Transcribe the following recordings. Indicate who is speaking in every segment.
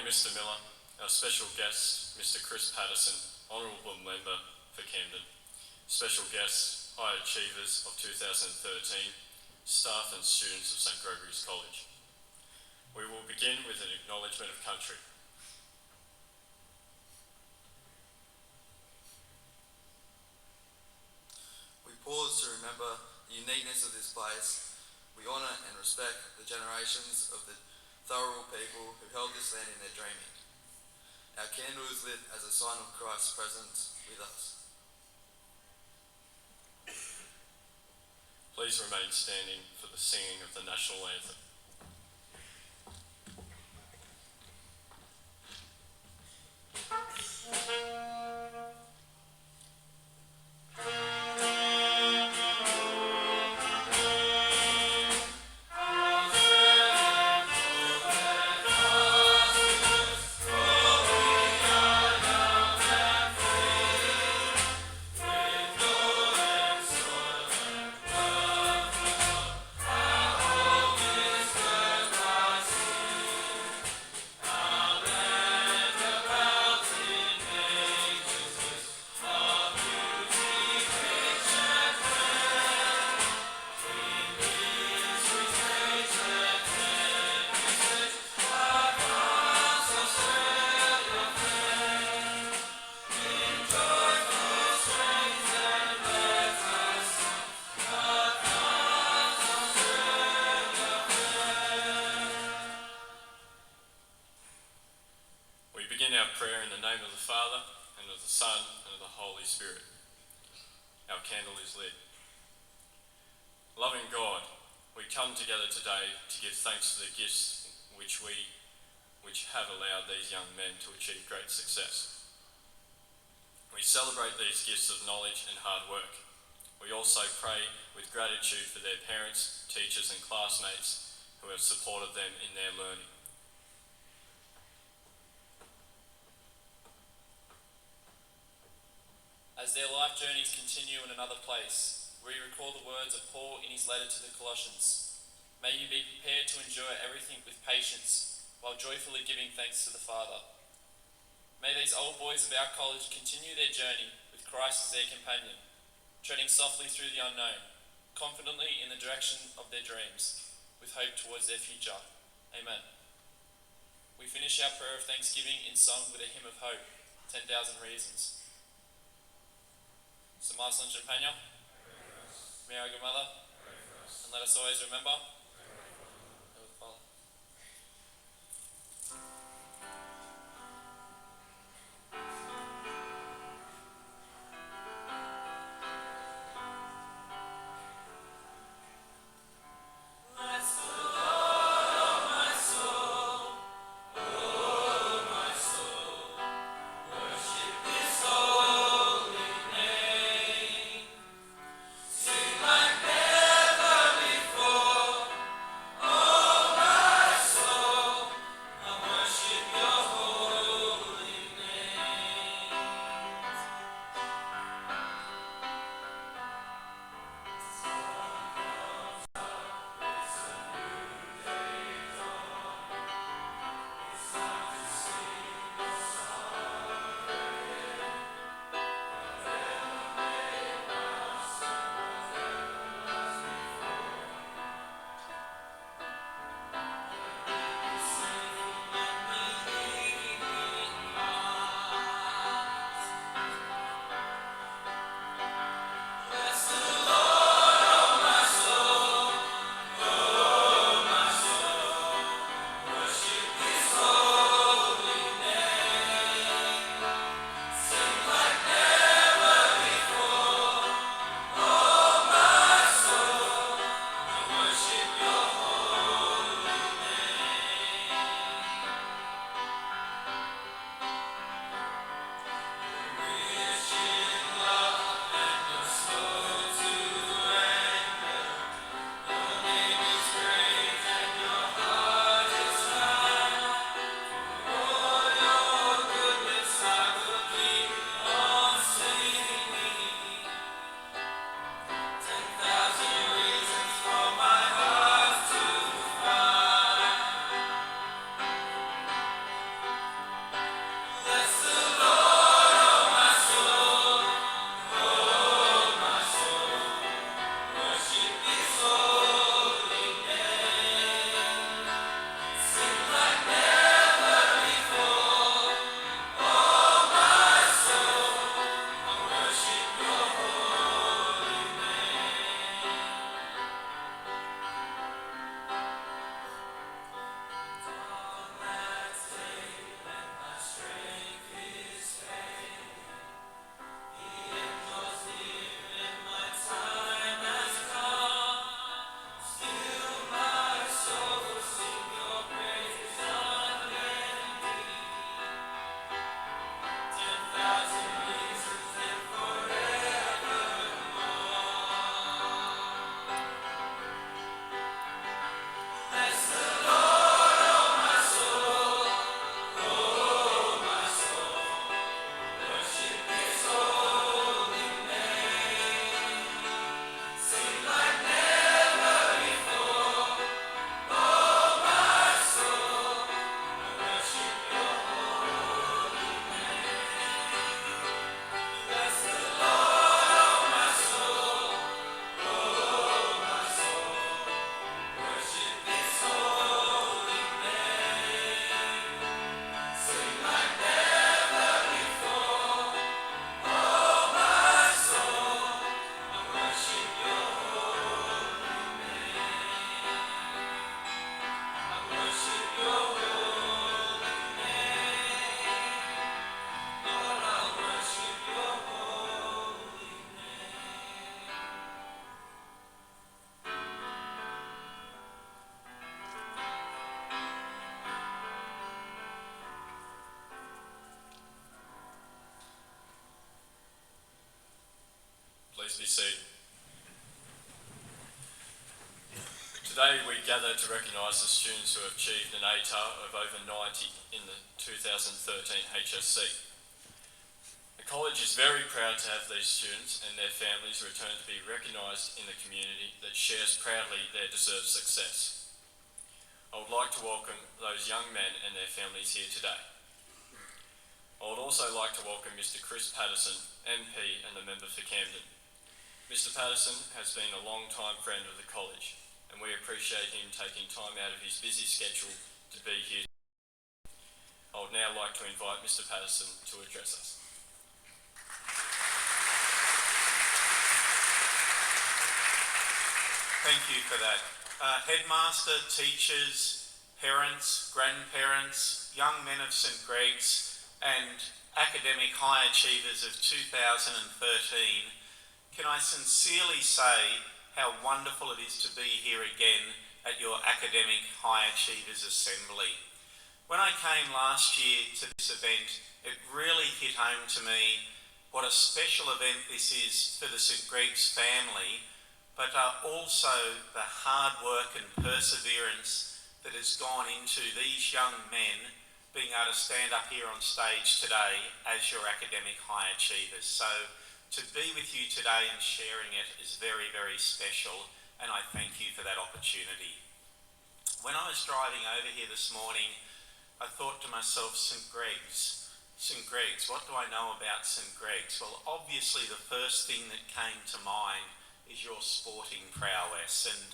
Speaker 1: morning, Mr. Miller, our special guest, Mr. Chris Patterson, Honourable Member for Camden, special guests, High Achievers of 2013, staff and students of St Gregory's College. We will begin with an acknowledgement of country.
Speaker 2: We pause to remember the uniqueness of this place. We honour and respect the generations of the Thorough people who held this land in their dreaming. Our candle is lit as a sign of Christ's presence with us.
Speaker 1: Please remain standing for the singing of the national anthem. Prayer in the name of the Father, and of the Son, and of the Holy Spirit. Our candle is lit. Loving God, we come together today to give thanks for the gifts which have allowed these young men to achieve great success. We celebrate these gifts of knowledge and hard work. We also pray with gratitude for their parents, teachers and classmates who have supported them in their learning.
Speaker 3: As their life journeys continue in another place, we recall the words of Paul in his letter to the Colossians. May you be prepared to endure everything with patience, while joyfully giving thanks to the Father. May these old boys of our college continue their journey with Christ as their companion, treading softly through the unknown, confidently in the direction of their dreams, with hope towards their future. Amen. We finish our prayer of thanksgiving in song with a hymn of hope, 10,000 Reasons. So, Master and Champagne, Mary, our good mother, and let us always remember.
Speaker 4: Like never before.
Speaker 1: Today we gather to recognise the students who have achieved an ATAR of over 90 in the 2013 HSC. The college is very proud to have these students and their families return to be recognised in the community that shares proudly their deserved success. I would like to welcome those young men and their families here today. I would also like to welcome Mr. Chris Patterson, MP and the member for Camden. Mr. Patterson has been a long-time friend of the college and we appreciate him taking time out of his busy schedule to be here. I would now like to invite Mr. Patterson to address us.
Speaker 4: Thank you for that. Headmaster, teachers, parents, grandparents, young men of St Greg's and academic high achievers of 2013, can I sincerely say how wonderful it is to be here again at your Academic High Achievers Assembly. When I came last year to this event, it really hit home to me what a special event this is for the St Greg's family, but also the hard work and perseverance that has gone into these young men being able to stand up here on stage today as your academic high achievers. So to be with you today and sharing it is very, very special, and I thank you for that opportunity. When I was driving over here this morning, I thought to myself, St Greg's, what do I know about St Greg's? Well, obviously the first thing that came to mind is your sporting prowess, and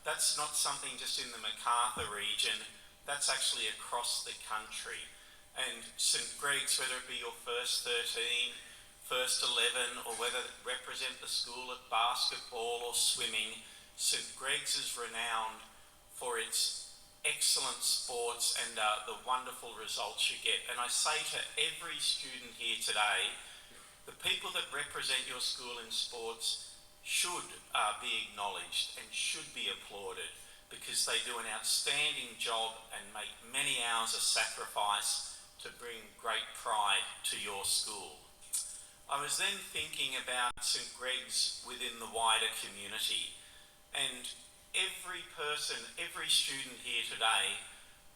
Speaker 4: that's not something just in the Macarthur region, that's actually across the country. And St Greg's, whether it be your first 13, first 11, or whether it represent the school at basketball or swimming, St Greg's is renowned for its excellent sports and the wonderful results you get. And I say to every student here today, the people that represent your school in sports should be acknowledged and should be applauded because they do an outstanding job and make many hours of sacrifice to bring great pride to your school. I was then thinking about St Greg's within the wider community, and every person, every student here today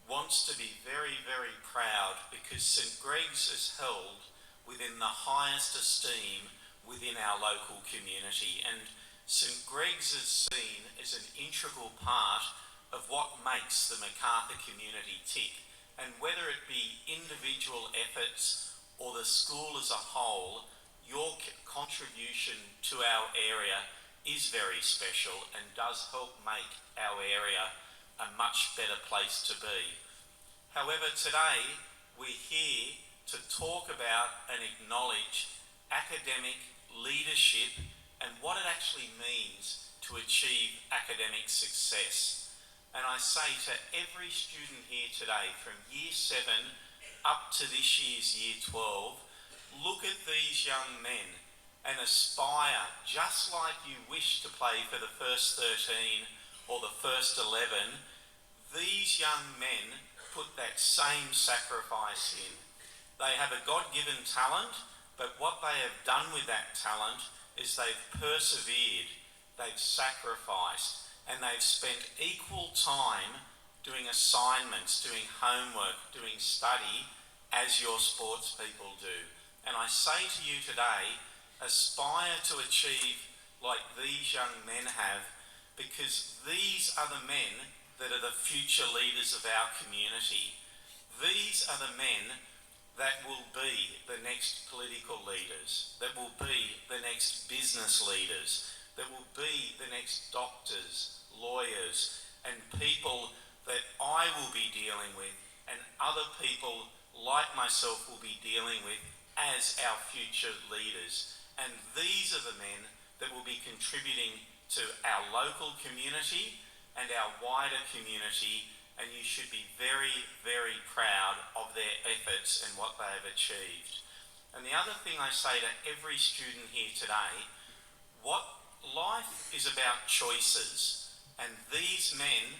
Speaker 4: wants to be very, very proud because St Greg's is held within the highest esteem within our local community, and St Greg's is seen as an integral part of what makes the Macarthur community tick. And whether it be individual efforts or the school as a whole, your contribution to our area is very special and does help make our area a much better place to be. However, today we're here to talk about and acknowledge academic leadership and what it actually means to achieve academic success. And I say to every student here today, from year 7 up to this year's year 12, look at these young men and aspire, just like you wish to play for the first 13 or the first 11, these young men put that same sacrifice in. They have a God-given talent, but what they have done with that talent is they've persevered, they've sacrificed, and they've spent equal time doing assignments, doing homework, doing study, as your sports people do. And I say to you today, aspire to achieve like these young men have, because these are the men that are the future leaders of our community. These are the men that will be the next political leaders, that will be the next business leaders, that will be the next doctors, lawyers, and people that I will be dealing with and other people like myself will be dealing with as our future leaders. And these are the men that will be contributing to our local community and our wider community, and you should be very, very proud of their efforts and what they have achieved. And the other thing I say to every student here today, what life is about choices, and these men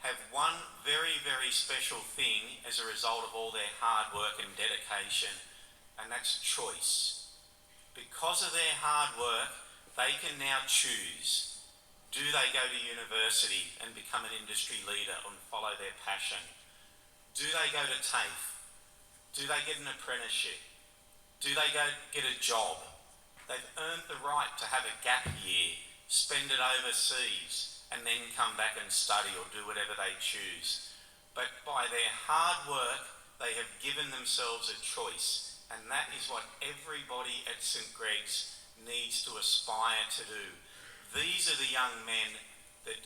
Speaker 4: have one very, very special thing as a result of all their hard work and dedication, and that's choice. Because of their hard work, they can now choose. Do they go to university and become an industry leader and follow their passion? Do they go to TAFE? Do they get an apprenticeship? Do they go get a job? They've earned the right to have a gap year, spend it overseas, and then come back and study or do whatever they choose. But by their hard work, they have given themselves a choice, and that is what everybody at St Greg's needs to aspire to do. These are the young men that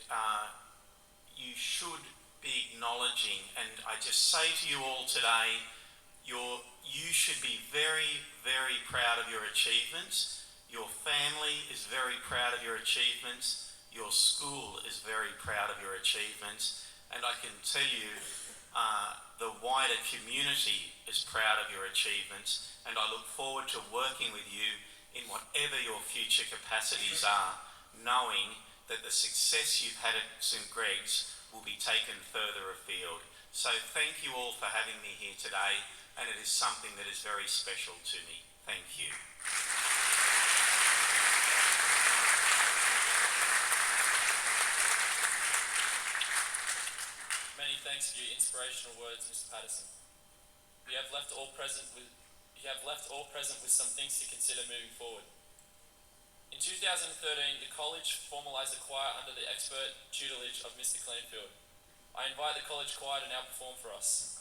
Speaker 4: you should be acknowledging, and I just say to you all today, you should be very, very proud of your achievements. Your family is very proud of your achievements. Your school is very proud of your achievements. And I can tell you, the wider community is proud of your achievements, and I look forward to working with you in whatever your future capacities are, knowing that the success you've had at St Greg's will be taken further afield. So thank you all for having me here today, and it is something that is very special to me. Thank you.
Speaker 3: Many thanks for your inspirational words, Mr. Patterson. You have left all present with some things to consider moving forward. In 2013, the college formalised the choir under the expert tutelage of Mr. Clanfield. I invite the college choir to now perform for us.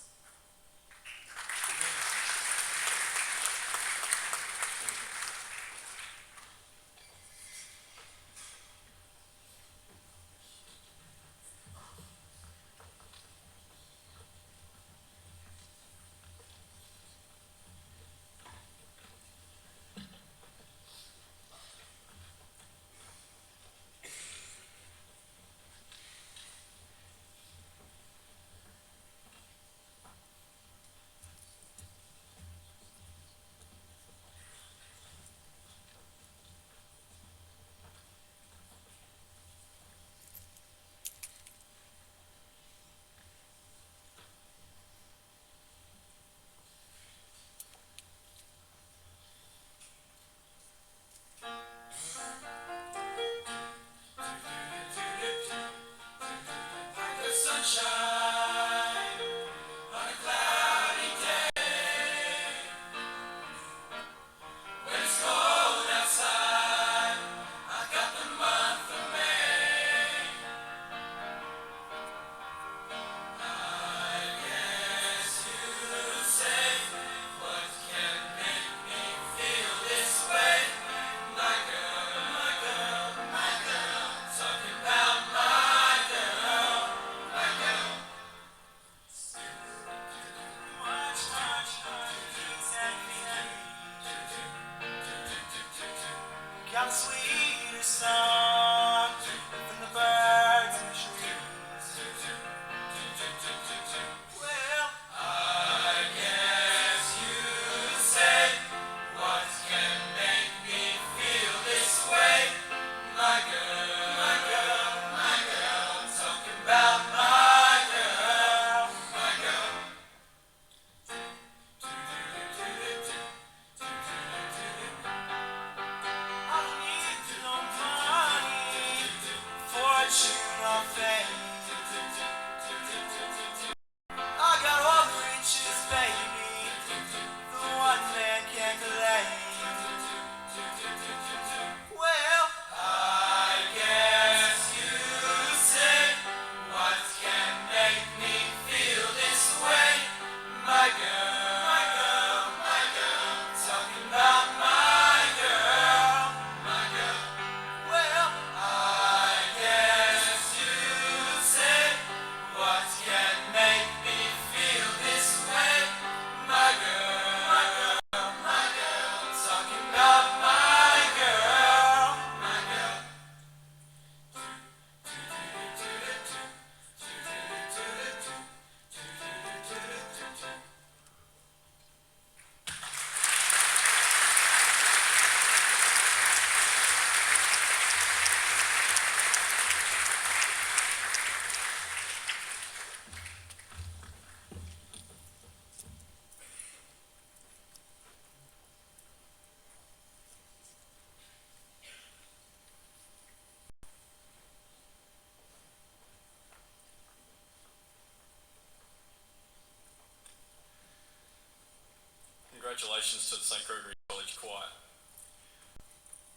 Speaker 1: congratulations to the St Gregory College Choir.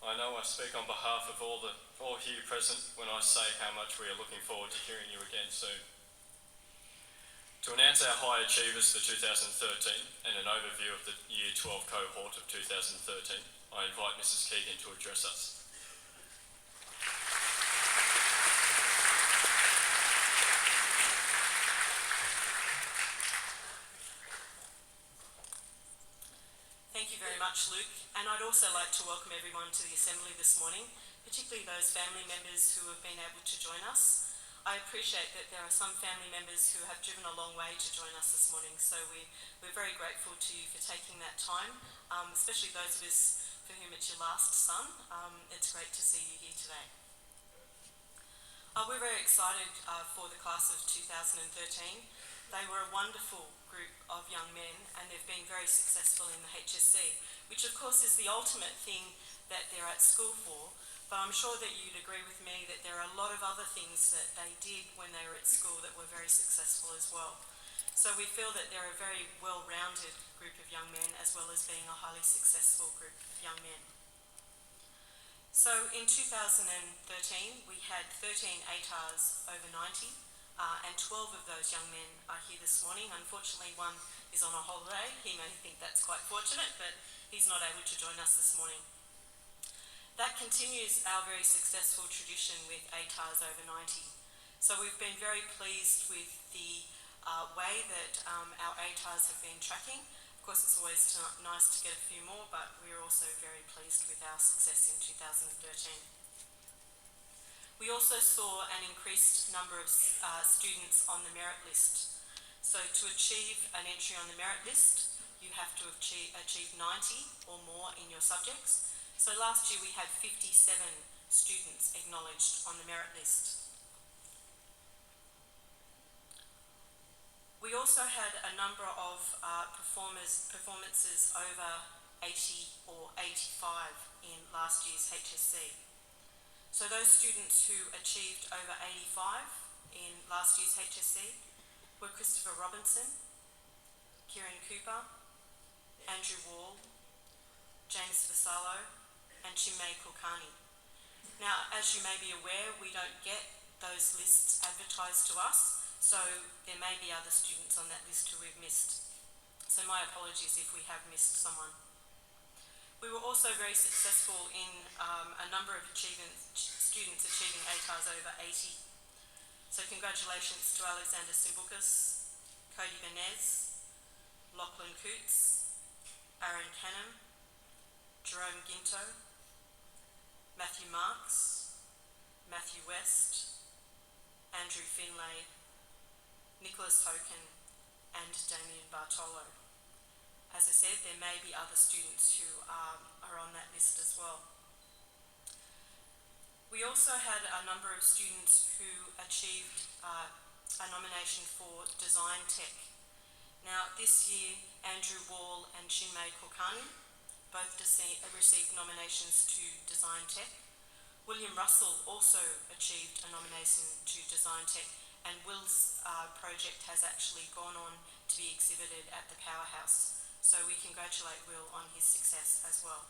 Speaker 1: I know I speak on behalf of all here present when I say how much we are looking forward to hearing you again soon. To announce our high achievers for 2013 and an overview of the Year 12 cohort of 2013, I invite Mrs Keegan to address us.
Speaker 5: Thank you very much, Luke, and I'd also like to welcome everyone to the Assembly this morning, particularly those family members who have been able to join us. I appreciate that there are some family members who have driven a long way to join us this morning, so we're very grateful to you for taking that time, especially those of us for whom it's your last son. It's great to see you here today. We're very excited for the class of 2013. They were a wonderful group of young men and they've been very successful in the HSC, which of course is the ultimate thing that they're at school for, but I'm sure that you'd agree with me that there are a lot of other things that they did when they were at school that were very successful as well. So we feel that they're a very well-rounded group of young men as well as being a highly successful group of young men. So in 2013 we had 13 ATARs over 90. And 12 of those young men are here this morning. Unfortunately, one is on a holiday. He may think that's quite fortunate, but he's not able to join us this morning. That continues our very successful tradition with ATARs over 90. So we've been very pleased with the way that our ATARs have been tracking. Of course, it's always nice to get a few more, but we're also very pleased with our success in 2013. We also saw an increased number of students on the merit list. So to achieve an entry on the merit list, you have to achieve 90 or more in your subjects. So last year we had 57 students acknowledged on the merit list. We also had a number of performances over 80 or 85 in last year's HSC. So those students who achieved over 85 in last year's HSC were Christopher Robinson, Kieran Cooper, Andrew Wall, James Vassallo and Chinmay Kulkarni. Now, as you may be aware, we don't get those lists advertised to us, so there may be other students on that list who we've missed. So my apologies if we have missed someone. We were also very successful in a number of students achieving ATARs over 80. So congratulations to Alexander Simbukas, Cody Benez, Lachlan Coots, Aaron Canham, Jerome Ginto, Matthew Marks, Matthew West, Andrew Finlay, Nicholas Hoken and Damien Bartolo. As I said, there may be other students who are on that list as well. We also had a number of students who achieved a nomination for Design Tech. Now, this year, Andrew Wall and Chinmay Kulkarni both received nominations to Design Tech. William Russell also achieved a nomination to Design Tech, and Will's project has actually gone on to be exhibited at the Powerhouse. So we congratulate Will on his success as well.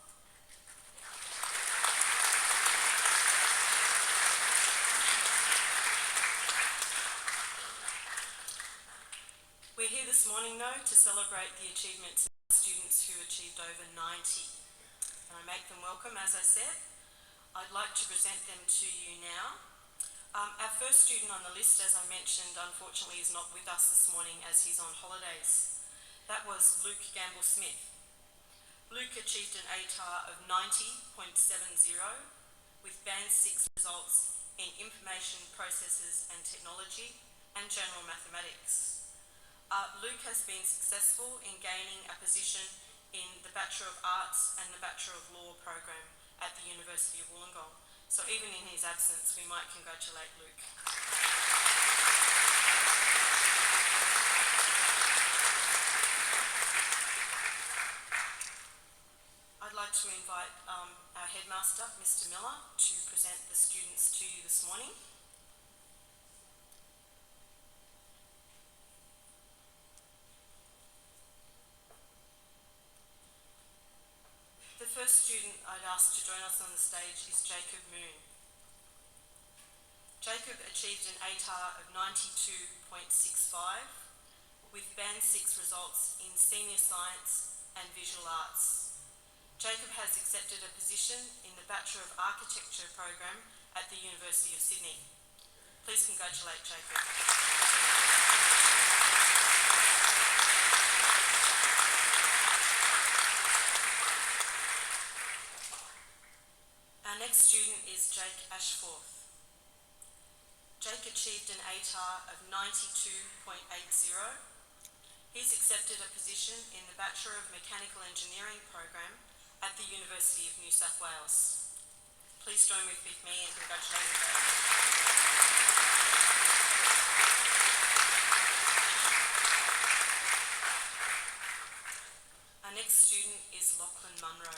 Speaker 5: We're here this morning, though, to celebrate the achievements of our students who achieved over 90. And I make them welcome, as I said. I'd like to present them to you now. Our first student on the list, as I mentioned, unfortunately is not with us this morning as he's on holidays. That was Luke Gamble-Smith. Luke achieved an ATAR of 90.70 with Band 6 results in Information Processes and Technology and General Mathematics. Luke has been successful in gaining a position in the Bachelor of Arts and the Bachelor of Law program at the University of Wollongong. So even in his absence, we might congratulate Luke. I'd like to invite our Headmaster, Mr. Miller, to present the students to you this morning. first student I'd ask to join us on the stage is Jacob Moon. Jacob achieved an ATAR of 92.65 with Band 6 results in Senior Science and Visual Arts. Jacob has accepted a position in the Bachelor of Architecture program at the University of Sydney. Please congratulate Jacob. Our next student is Jake Ashforth. Jake achieved an ATAR of 92.80. He's accepted a position in the Bachelor of Mechanical Engineering program at the University of New South Wales. Please join with me in congratulating Jake. Our next student is Lachlan Munro.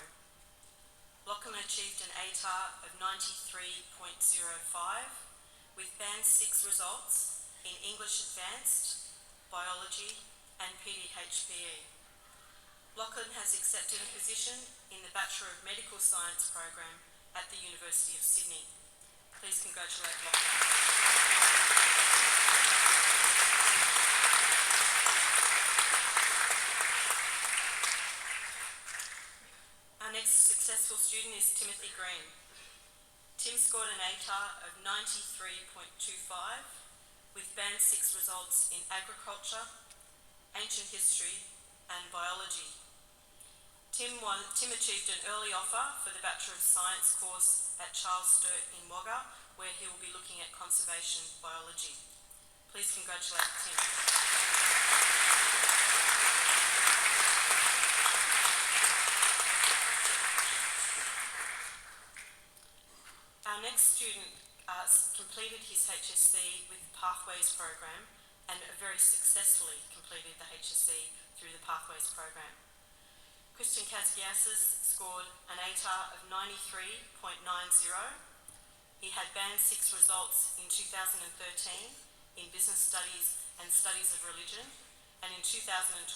Speaker 5: Lachlan achieved an ATAR of 93.05 with Band 6 results in English Advanced, Biology and PDHPE. Lachlan has accepted a position in the Bachelor of Medical Science program at the University of Sydney. Please congratulate Lachlan. Our next successful student is Timothy Green. Tim scored an ATAR of 93.25 with Band 6 results in Agriculture, Ancient History and Biology. Tim achieved an early offer for the Bachelor of Science course at Charles Sturt in Wagga, where he will be looking at conservation biology. Please congratulate Tim. Our next student completed his HSC with the Pathways program and very successfully completed the HSC through the Pathways program. Christian Kazgiasis scored an ATAR of 93.90. He had Band 6 results in 2013 in Business Studies and Studies of Religion, and in 2012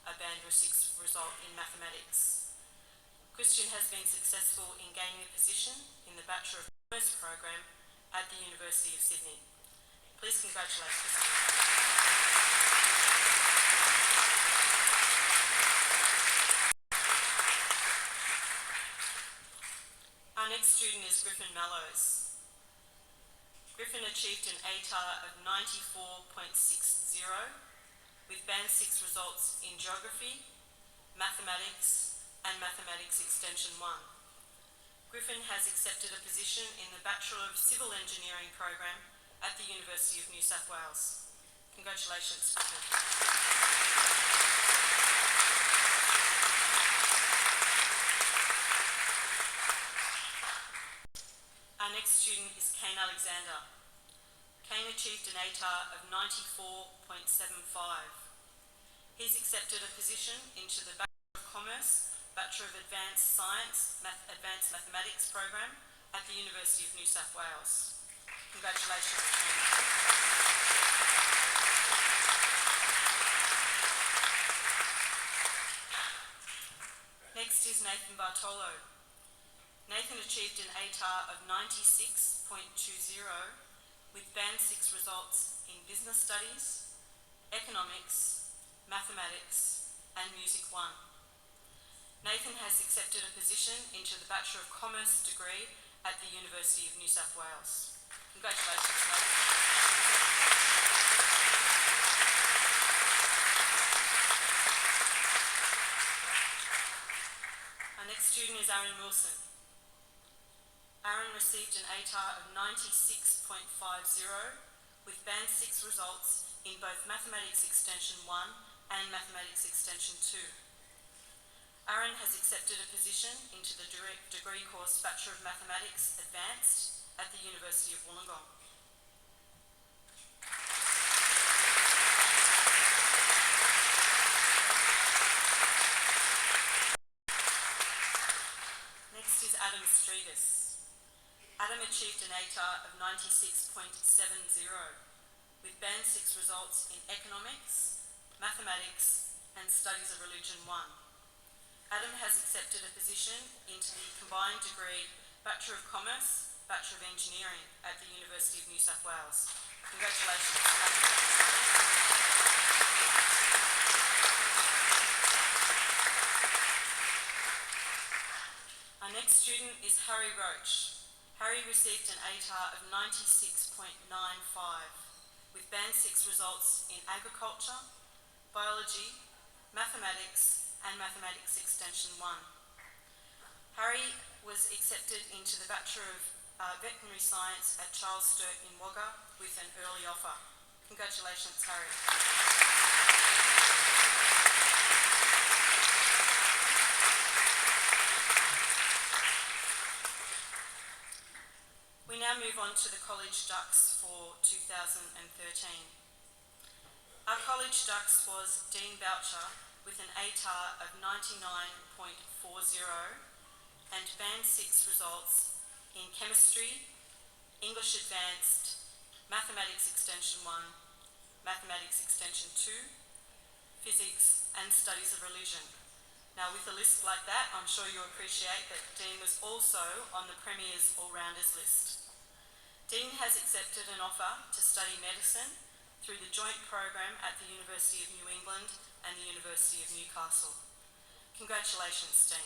Speaker 5: a Band 6 result in Mathematics. Christian has been successful in gaining a position in the Bachelor of Commerce program at the University of Sydney. Please congratulate Christian. Our next student is Griffin Mallows. Griffin achieved an ATAR of 94.60 with Band 6 results in Geography, Mathematics and Mathematics Extension 1. Griffin has accepted a position in the Bachelor of Civil Engineering program at the University of New South Wales. Congratulations, Griffin. Our next student is Kane Alexander. Kane achieved an ATAR of 94.75. He's accepted a position into the Bachelor of Commerce, Bachelor of Advanced Science, Advanced Mathematics program at the University of New South Wales. Congratulations, Kane. Next is Nathan Bartolo. Nathan achieved an ATAR of 96.20 with Band 6 results in Business Studies, Economics, Mathematics and Music 1. Nathan has accepted a position into the Bachelor of Commerce degree at the University of New South Wales. Congratulations, Nathan. Our next student is Aaron Wilson. Aaron received an ATAR of 96.50 with Band 6 results in both Mathematics Extension 1 and Mathematics Extension 2. Aaron has accepted a position into the degree course Bachelor of Mathematics Advanced at the University of Wollongong. Next is Adam Streetis. Adam achieved an ATAR of 96.70 with Band 6 results in Economics, Mathematics and Studies of Religion 1. Adam has accepted a position into the combined degree Bachelor of Commerce, Bachelor of Engineering at the University of New South Wales. Congratulations, Adam. Our next student is Harry Roach. Harry received an ATAR of 96.95 with Band 6 results in Agriculture, Biology, Mathematics and Mathematics Extension 1. Harry was accepted into the Bachelor of Veterinary Science at Charles Sturt in Wagga with an early offer. Congratulations, Harry. We now move on to the College Ducks for 2013. Our College Ducks was Dean Boucher with an ATAR of 99.40 and Band 6 results in Chemistry, English Advanced, Mathematics Extension 1, Mathematics Extension 2, Physics and Studies of Religion. Now with a list like that, I'm sure you'll appreciate that Dean was also on the Premier's All-Rounders list. Dean has accepted an offer to study medicine through the joint program at the University of New England and the University of Newcastle. Congratulations, Dean.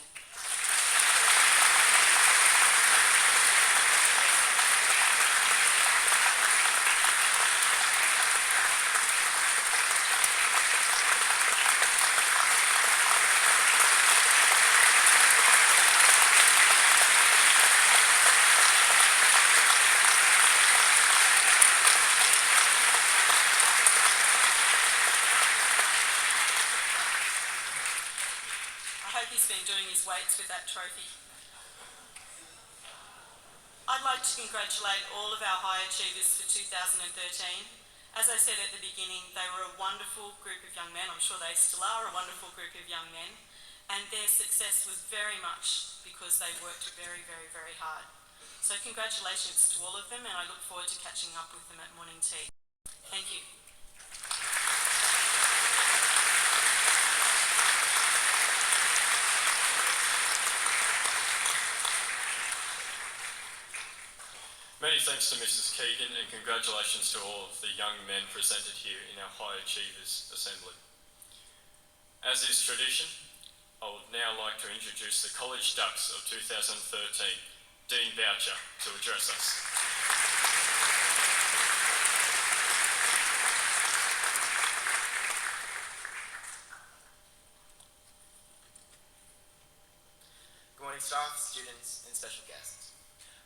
Speaker 5: I hope he's been doing his weights with that trophy. I'd like to congratulate all of our high achievers for 2013. As I said at the beginning, they were a wonderful group of young men. I'm sure they still are a wonderful group of young men. And their success was very much because they worked very, very, very hard. So congratulations to all of them, and I look forward to catching up with them at morning tea. Thank you.
Speaker 1: Many thanks to Mrs. Keegan and congratulations to all of the young men presented here in our High Achievers Assembly. As is tradition, I would now like to introduce the College Ducks of 2013, Dean Boucher, to address us.
Speaker 6: Good morning, staff, students and special guests.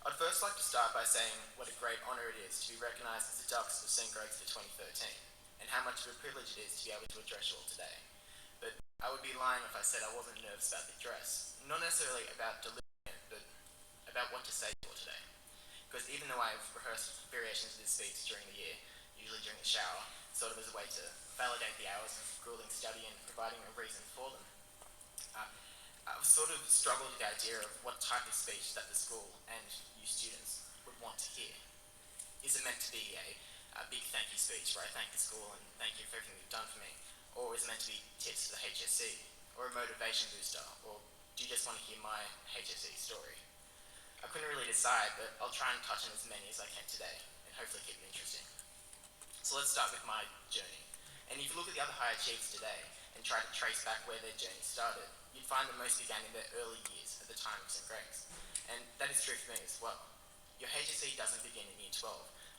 Speaker 6: I'd first like to start by saying what a great honour it is to be recognised as the Ducks of St Greg's for 2013 and how much of a privilege it is to be able to address you all today. But I would be lying if I said I wasn't nervous about the address, not necessarily about delivering it, but about what to say to you all today. Because even though I've rehearsed variations of this speech during the year, usually during the shower, sort of as a way to validate the hours of grueling study and providing a reason for them, I've sort of struggled with the idea of what type of speech that the school and you students would want to hear. Is it meant to be a big thank you speech where I thank the school and thank you for everything you've done for me? Or is it meant to be tips for the HSC? Or a motivation booster? Or do you just want to hear my HSC story? I couldn't really decide, but I'll try and touch on as many as I can today and hopefully keep it interesting. So let's start with my journey. And if you look at the other high achievers today and try to trace back where their journey started, you'd find that most began in their early years at the time of St Greg's. And that is true for me as well. Your HSC doesn't begin in year 12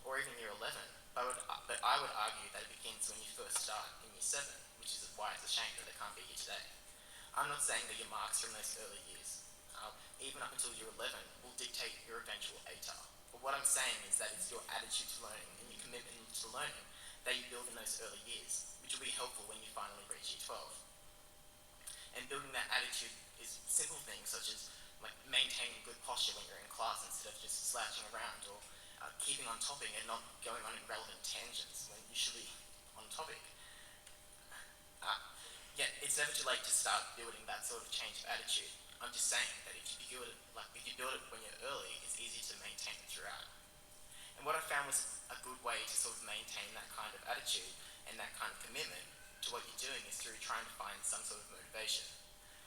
Speaker 6: or even year 11, but I would argue that it begins when you first start in year 7, which is why it's a shame that they can't be here today. I'm not saying that your marks from those early years, even up until year 11, will dictate your eventual ATAR. But what I'm saying is that it's your attitude to learning and your commitment to learning that you build in those early years, which will be helpful when you finally reach year 12. And building that attitude is simple things such as like maintaining good posture when you're in class instead of just slouching around, or keeping on topic and not going on irrelevant tangents when you should be on topic. Yet it's never too late to start building that sort of change of attitude. I'm just saying that if you build it when you're early, it's easy to maintain it throughout. And what I found was a good way to sort of maintain that kind of attitude and that kind of commitment to what you're doing is through trying to find some sort of motivation.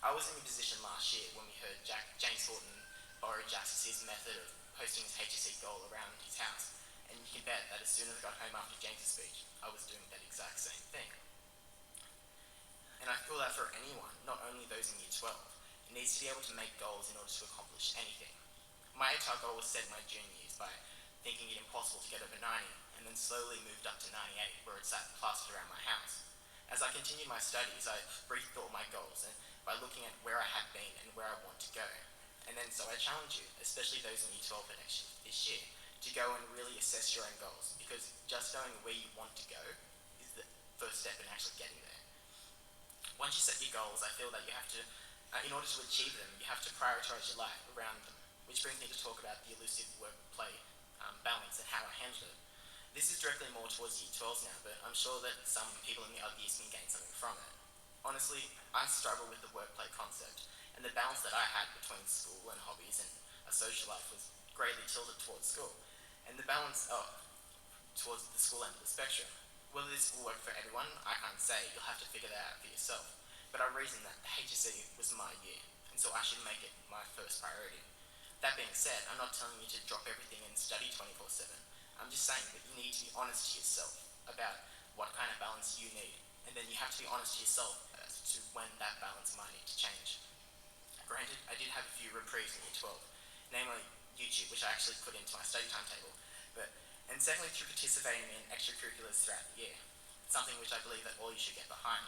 Speaker 6: I was in a position last year when we heard James Horton borrow Jax's method of posting his HSC goal around his house, and you can bet that as soon as I got home after James's speech, I was doing that exact same thing. And I feel that for anyone, not only those in Year 12, it needs to be able to make goals in order to accomplish anything. My ATAR goal was set in my junior years by thinking it impossible to get over 90, and then slowly moved up to 98, where it sat plastered around my house. As I continued my studies, I rethought my goals and by looking at where I had been and where I want to go. And then so I challenge you, especially those in Year 12 for this year, to go and really assess your own goals, because just knowing where you want to go is the first step in actually getting there. Once you set your goals, I feel that you have to, in order to achieve them, you have to prioritize your life around them, which brings me to talk about the elusive work-play balance and how I handle it. This is directly more towards Year 12s now, but I'm sure that some people in the other years can gain something from it. Honestly, I struggle with the work-play concept, and the balance that I had between school and hobbies and a social life was greatly tilted towards school, and the balance towards the school end of the spectrum. Whether this will work for everyone, I can't say. You'll have to figure that out for yourself. But I reason that the HSC was my year, and so I should make it my first priority. That being said, I'm not telling you to drop everything and study 24/7. I'm just saying that you need to be honest to yourself about what kind of balance you need, and then you have to be honest to yourself as to when that balance might need to change. Granted, I did have a few reprieves in Year 12, namely YouTube, which I actually put into my study timetable, and secondly through participating in extracurriculars throughout the year, something which I believe that all you should get behind.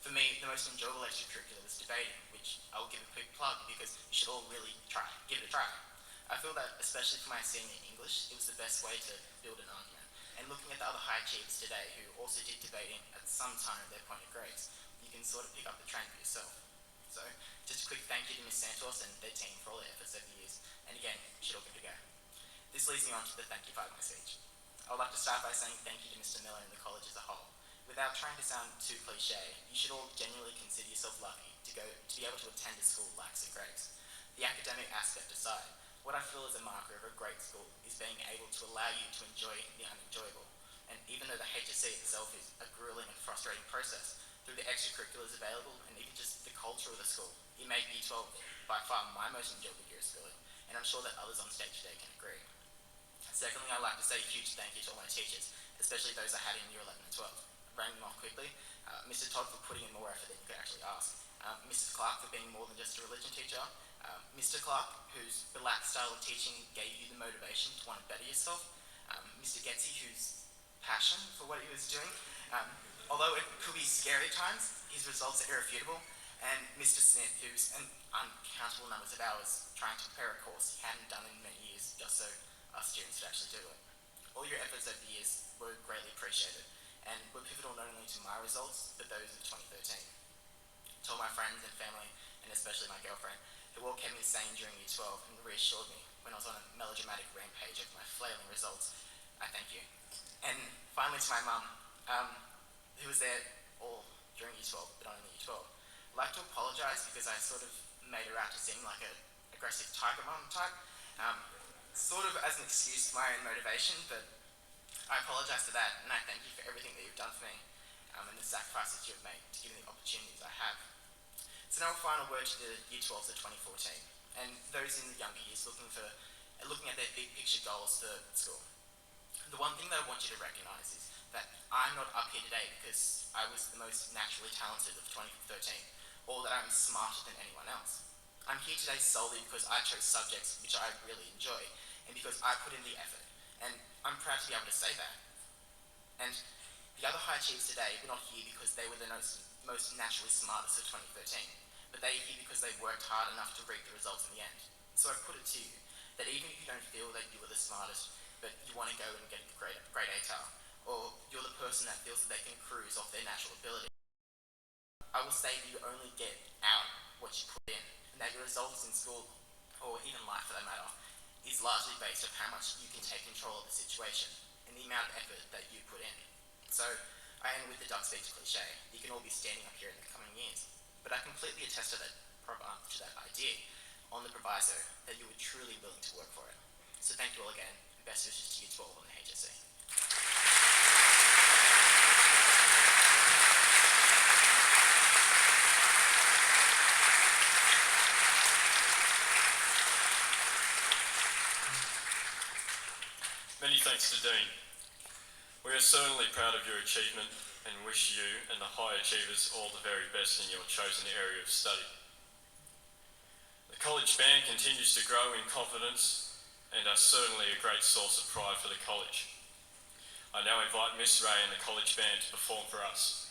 Speaker 6: For me, the most enjoyable extracurricular was debating, which I will give a quick plug because you should all really give it a try. I feel that, especially for my senior English, it was the best way to build an argument. And looking at the other high achievers today who also did debating at some time of their point of grades, you can sort of pick up the trend for yourself. So, just a quick thank you to Ms. Santos and their team for all their efforts over the years. And again, you should all give it a go. This leads me on to the thank you part of my speech. I would like to start by saying thank you to Mr. Miller and the college as a whole. Without trying to sound too cliche, you should all genuinely consider yourself lucky to be able to attend a school like St. Greg's. The academic aspect aside, what I feel is a marker of a great school is being able to allow you to enjoy the unenjoyable. And even though the HSC itself is a grueling and frustrating process, through the extracurriculars available and even just the culture of the school, it made Year 12 by far my most enjoyable year of schooling, and I'm sure that others on stage today can agree. Secondly, I'd like to say a huge thank you to all my teachers, especially those I had in Year 11 and 12. Running them off quickly, Mr. Todd for putting in more effort than you could actually ask, Mrs. Clark for being more than just a religion teacher, Mr. Clark, whose relaxed style of teaching gave you the motivation to want to better yourself, Mr. Getzi, whose passion for what he was doing, although it could be scary at times, his results are irrefutable, and Mr. Smith, who's an uncountable numbers of hours trying to prepare a course he hadn't done in many years just so us students could actually do it. All your efforts over the years were greatly appreciated and were pivotal not only to my results, but those of 2013. To all my friends and family, and especially my girlfriend, who all kept me sane during Year 12 and reassured me when I was on a melodramatic rampage of my flailing results, I thank you. And finally to my mum, who was there all during Year 12, but only Year 12. I'd like to apologise because I sort of made her out to seem like an aggressive tiger mum type, sort of as an excuse to my own motivation, but I apologise for that, and I thank you for everything that you've done for me, and the sacrifices you've made to give me the opportunities I have. So now a final word to the Year 12s of 2014, and those in the younger years looking at their big picture goals for school. The one thing that I want you to recognise is that I'm not up here today because I was the most naturally talented of 2013, or that I'm smarter than anyone else. I'm here today solely because I chose subjects which I really enjoy, and because I put in the effort, and I'm proud to be able to say that. And the other high achievers today were not here because they were the most naturally smartest of 2013, but they are here because they worked hard enough to reap the results in the end. So I put it to you that even if you don't feel that you were the smartest, but you want to go and get a great ATAR, or you're the person that feels that they can cruise off their natural ability, I will say that you only get out what you put in, and that your results in school, or even life for that matter, is largely based on how much you can take control of the situation and the amount of effort that you put in. So, I end with the duck speech cliche. You can all be standing up here in the coming years, but I completely attest to that idea on the proviso that you were truly willing to work for it. So thank you all again, and best wishes to Year 12 on the HSC.
Speaker 1: thanks to Dean. We are certainly proud of your achievement and wish you and the high achievers all the very best in your chosen area of study. The college band continues to grow in confidence and are certainly a great source of pride for the college. I now invite Miss Ray and the college band to perform for us.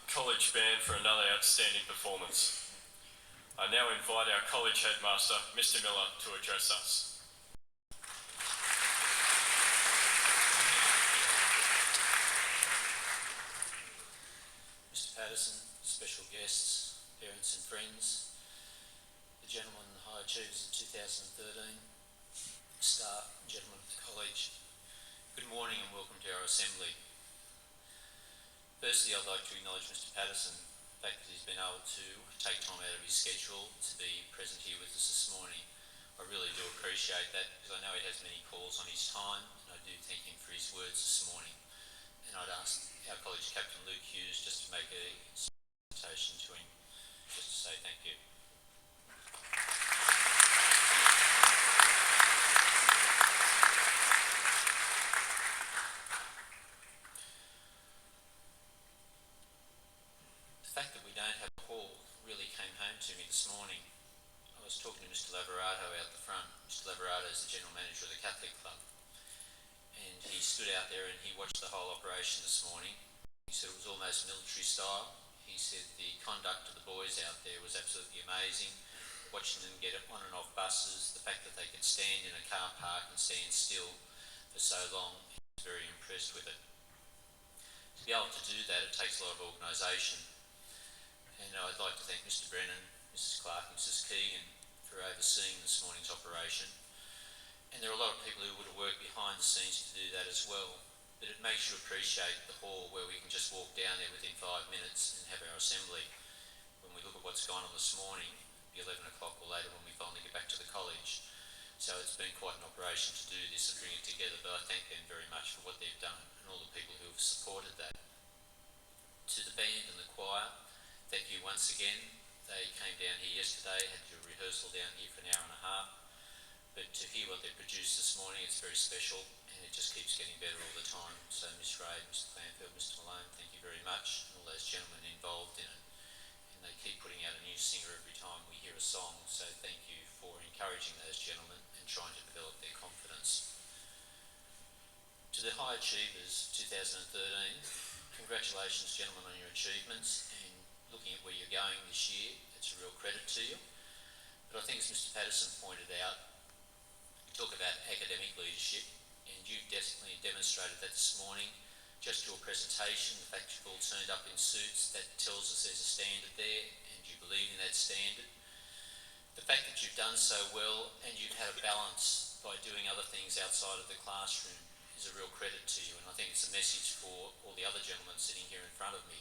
Speaker 1: college band for another outstanding performance. I now invite our college headmaster, Mr. Miller, to address us.
Speaker 7: Mr. Patterson, special guests, parents and friends, the gentlemen high achievers of 2013, staff, gentlemen of the college, good morning and welcome to our assembly. Firstly, I'd like to acknowledge Mr. Patterson, the fact that he's been able to take time out of his schedule to be present here with us this morning. I really do appreciate that because I know he has many calls on his time, and I do thank him for his words this morning. And I'd ask our college captain Luke Hughes just to make a presentation to him, just to say thank you. The fact that we don't have a hall really came home to me this morning. I was talking to Mr. Laverato out the front. Mr. Laverato is the general manager of the Catholic Club. And he stood out there and he watched the whole operation this morning. He said it was almost military style. He said the conduct of the boys out there was absolutely amazing. Watching them get on and off buses, the fact that they could stand in a car park and stand still for so long, he was very impressed with it. To be able to do that, it takes a lot of organisation. And I'd like to thank Mr. Brennan, Mrs. Clark and Mrs. Keegan for overseeing this morning's operation. And there are a lot of people who would have worked behind the scenes to do that as well. But it makes you appreciate the hall where we can just walk down there within 5 minutes and have our assembly. When we look at what's gone on this morning, it'll be 11 o'clock or later when we finally get back to the college. So it's been quite an operation to do this and bring it together, but I thank them very much for what they've done and all the people who have supported that. To the band and the choir, thank you once again. They came down here yesterday, had a rehearsal down here for an hour and a half. But to hear what they produced this morning, it's very special and it just keeps getting better all the time. So Miss Ray, Mr. Clanfield, Mr. Malone, thank you very much, and all those gentlemen involved in it. And they keep putting out a new singer every time we hear a song, so thank you for encouraging those gentlemen and trying to develop their confidence. To the high achievers 2013, congratulations gentlemen on your achievements, and looking at where you're going this year, it's a real credit to you. But I think as Mr. Patterson pointed out, we talk about academic leadership, and you've definitely demonstrated that this morning. Just your presentation, the fact you've all turned up in suits, that tells us there's a standard there and you believe in that standard. The fact that you've done so well and you've had a balance by doing other things outside of the classroom is a real credit to you, and I think it's a message for all the other gentlemen sitting here in front of me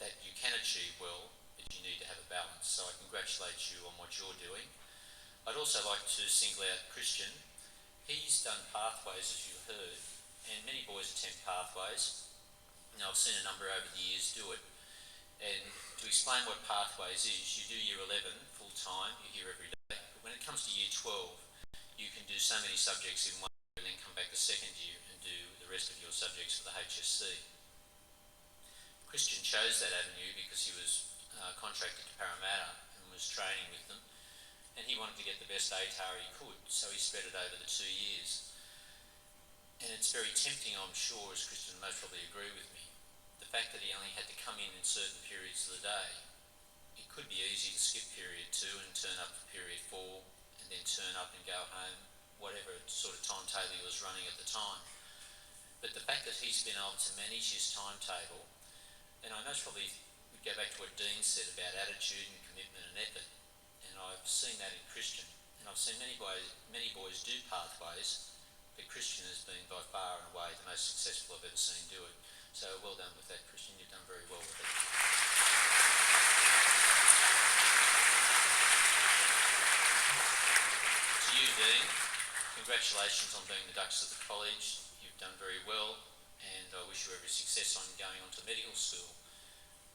Speaker 7: that you can achieve well, but you need to have a balance. So I congratulate you on what you're doing. I'd also like to single out Christian. He's done pathways, as you heard, and many boys attempt pathways. Now I've seen a number over the years do it, and to explain what pathways is, you do year 11 full time, you're here every day, but when it comes to year 12, you can do so many subjects in one year and then come back the second year and do the rest of your subjects for the HSC. Christian chose that avenue because he was contracted to Parramatta and was training with them, and he wanted to get the best ATAR he could, so he spread it over the 2 years. And it's very tempting, I'm sure, as Christian most probably agree with me, the fact that he only had to come in certain periods of the day. It could be easy to skip period 2 and turn up for period 4 and then turn up and go home, whatever sort of timetable he was running at the time. But the fact that he's been able to manage his timetable, and I most probably would go back to what Dean said about attitude and commitment and effort, and I've seen that in Christian, and I've seen many boys do pathways, but Christian has been by far and away the most successful I've ever seen do it. So well done with that, Christian, you've done very well with it. To you, Dean, congratulations on being the Dux of the college. You've done very well, and I wish you every success on going on to medical school.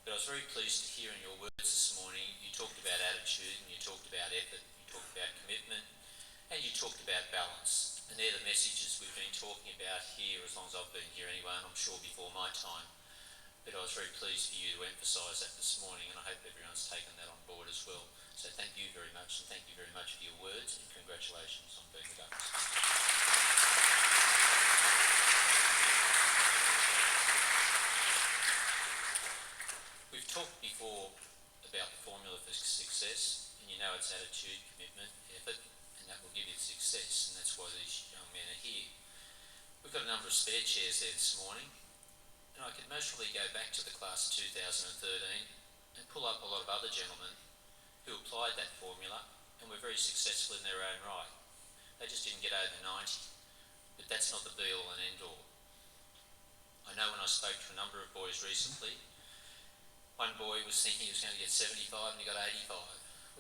Speaker 7: But I was very pleased to hear in your words this morning, you talked about attitude and you talked about effort, you talked about commitment, and you talked about balance. And they're the messages we've been talking about here as long as I've been here anyway, and I'm sure before my time. But I was very pleased for you to emphasise that this morning, and I hope everyone's taken that on board as well. So thank you very much, and thank you very much for your words, and congratulations on being the Dux. We've talked before about the formula for success, and you know it's attitude, commitment, effort, and that will give you success, and that's why these young men are here. We've got a number of spare chairs there this morning, and I could most probably go back to the class of 2013 and pull up a lot of other gentlemen who applied that formula and were very successful in their own right. They just didn't get over 90, but that's not the be-all and end-all. I know when I spoke to a number of boys recently, one boy was thinking he was going to get 75 and he got 85.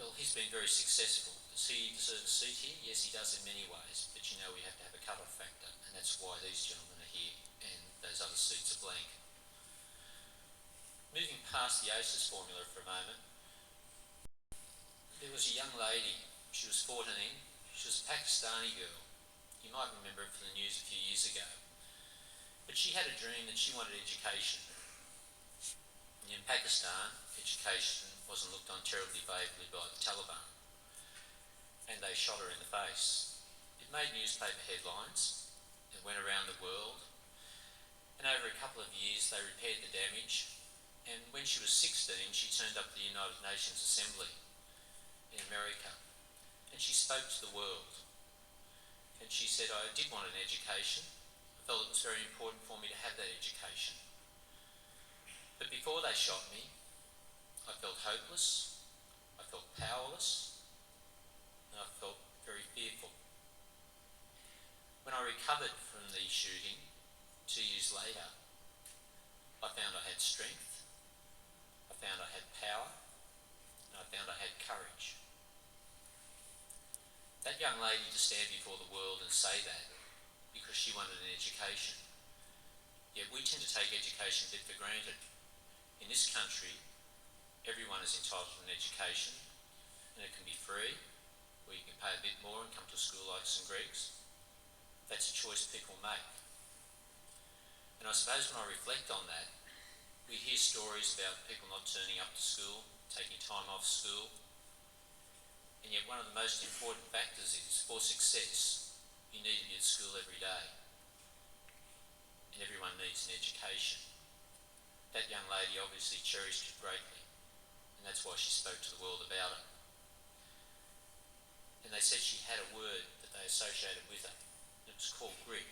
Speaker 7: Well, he's been very successful. Does he deserve a seat here? Yes, he does in many ways, but you know we have to have a cut-off factor, and that's why these gentlemen are here and those other seats are blank. Moving past the ACES formula for a moment, there was a young lady, she was 14, she was a Pakistani girl. You might remember it from the news a few years ago. But she had a dream that she wanted education. In Pakistan, education wasn't looked on terribly favourably by the Taliban, and they shot her in the face. It made newspaper headlines, it went around the world, and over a couple of years they repaired the damage, and when she was 16 she turned up at the United Nations Assembly in America, and she spoke to the world, and she said, I did want an education, I felt it was very important for me to have that education. But before they shot me, I felt hopeless, I felt powerless, and I felt very fearful. When I recovered from the shooting 2 years later, I found I had strength, I found I had power, and I found I had courage. That young lady to stand before the world and say that because she wanted an education. Yet we tend to take education a bit for granted. In this country, everyone is entitled to an education, and it can be free, or you can pay a bit more and come to a school like St Greg's. That's a choice people make. And I suppose when I reflect on that, we hear stories about people not turning up to school, taking time off school, and yet one of the most important factors is, for success, you need to be at school every day. And everyone needs an education. That young lady obviously cherished it greatly, and that's why she spoke to the world about it. And they said she had a word that they associated with her. It was called grit.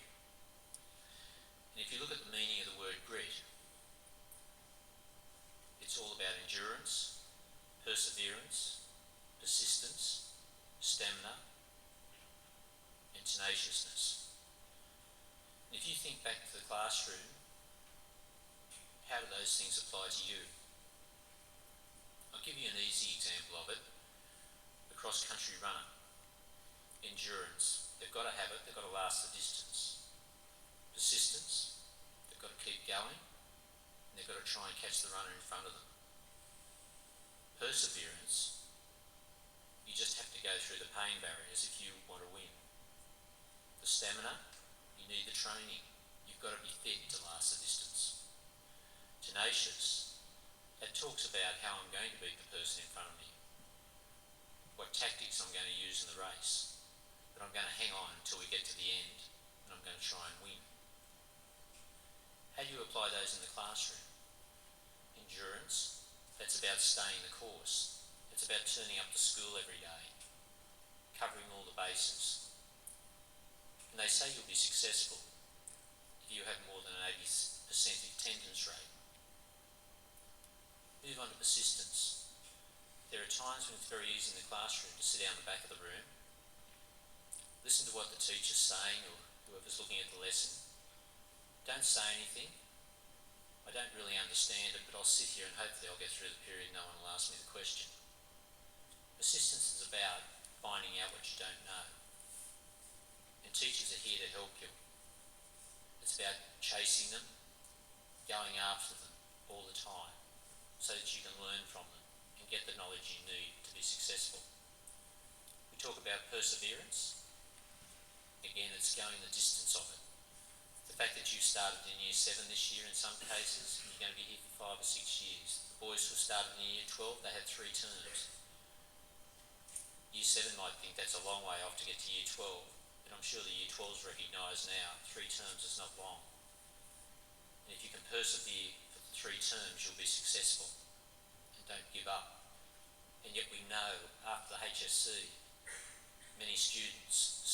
Speaker 7: And if you look at the meaning of the word grit, it's all about endurance, perseverance, persistence, stamina, and tenaciousness. And if you think back to the classroom, how do those things apply to you? I'll give you an easy example of it. A cross-country runner. Endurance. They've got to have it, they've got to last the distance. Persistence. They've got to keep going, and they've got to try and catch the runner in front of them. Perseverance. You just have to go through the pain barriers if you want to win. The stamina. You need the training. You've got to be fit to last the distance. Tenacious, that talks about how I'm going to beat the person in front of me, what tactics I'm going to use in the race, but I'm going to hang on until we get to the end and I'm going to try and win. How do you apply those in the classroom? Endurance, that's about staying the course. It's about turning up to school every day, covering all the bases. And they say you'll be successful if you have more than an 80% attendance rate. Move on to persistence. There are times when it's very easy in the classroom to sit down the back of the room, listen to what the teacher's saying or whoever's looking at the lesson. Don't say anything. I don't really understand it, but I'll sit here and hopefully I'll get through the period and no one will ask me the question. Persistence is about finding out what you don't know. And teachers are here to help you. It's about chasing them, going after them all the time, so that you can learn from them and get the knowledge you need to be successful. We talk about perseverance. Again, it's going the distance of it. The fact that you started in Year 7 this year in some cases, and you're going to be here for 5 or 6 years. The boys who started in Year 12, they had 3 terms. Year 7 might think that's a long way off to get to Year 12, but I'm sure the Year 12s recognise now 3 terms is not long. And if you can persevere for 3 terms, you'll be successful. don't give up. And yet we know after the HSC, many students